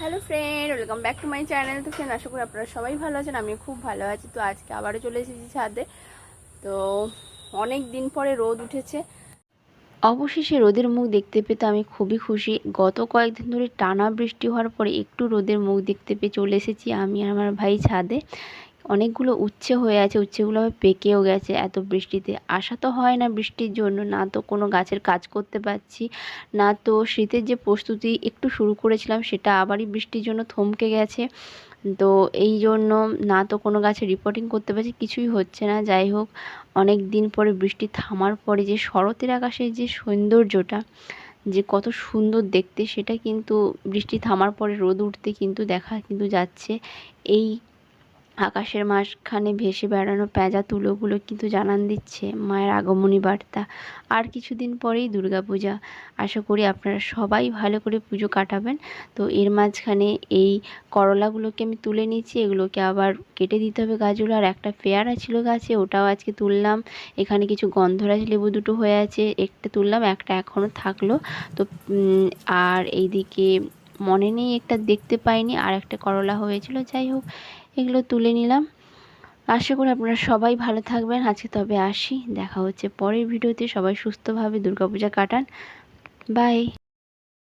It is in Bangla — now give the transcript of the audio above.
Hello friend, welcome back to my channel. তো ফ্রেন্ড, আশা করি আপনারা সবাই ভালো আছেন। আমি খুব ভালো আছি। তো আজকে আবারও চলে এসেছি ছাদে। তো অনেক দিন পরে রোদ উঠেছে। অবশেষে রোদের মুখ দেখতে পেতে আমি খুবই খুশি। গত কয়েকদিন ধরে টানা বৃষ্টি হওয়ার পরে একটু রোদের মুখ দেখতে পেয়ে চলে এসেছি আমি আর আমার ভাই ছাদে। অনেকগুলো উচ্ছে হয়ে আছে, উচ্ছেগুলো পেকেও গেছে। এত বৃষ্টিতে আসা তো হয় না বৃষ্টির জন্য, না তো কোনো গাছের কাজ করতে পারছি, না তো শীতের যে প্রস্তুতি একটু শুরু করেছিলাম সেটা আবারই বৃষ্টির জন্য থমকে গেছে। তো এই জন্য না তো কোনো গাছে রিপোর্টিং করতে পারছি, কিছুই হচ্ছে না। যাই হোক, অনেক দিন পরে বৃষ্টি থামার পরে যে শরতের আকাশের যে সৌন্দর্যটা, যে কত সুন্দর দেখতে, সেটা কিন্তু বৃষ্টি থামার পরে রোদ উঠতে কিন্তু দেখা কিন্তু যাচ্ছে। এই আকাশের মাঝখানে ভেসে বেড়ানো পেঁজা তুলোগুলো কিন্তু জানান দিচ্ছে মায়ের আগমনী বার্তা। আর কিছুদিন পরেই দুর্গাপূজা। আশা করি আপনারা সবাই ভালো করে পুজো কাটাবেন। তো এর মাঝখানে এই করলাগুলোকে আমি তুলে নিচ্ছি, এগুলোকে আবার কেটে দিতে হবে গাছগুলো। আর একটা পেয়ারা ছিল গাছে, ওটাও আজকে তুললাম। এখানে কিছু গন্ধরাজ লেবু দুটো হয়ে আছে, একটা তুললাম, একটা এখনও থাকলো। তো আর এইদিকে মনে নেই, একটা দেখতে পাইনি, আর একটা করলা হয়েছিল। যাই হোক, এগুলো তুলে নিলাম। আশা করি আপনারা সবাই ভালো থাকবেন। আজকে তবে আসি, দেখা হচ্ছে পরের ভিডিওতে। সবাই সুস্থভাবে দুর্গাপূজা কাটান। বাই।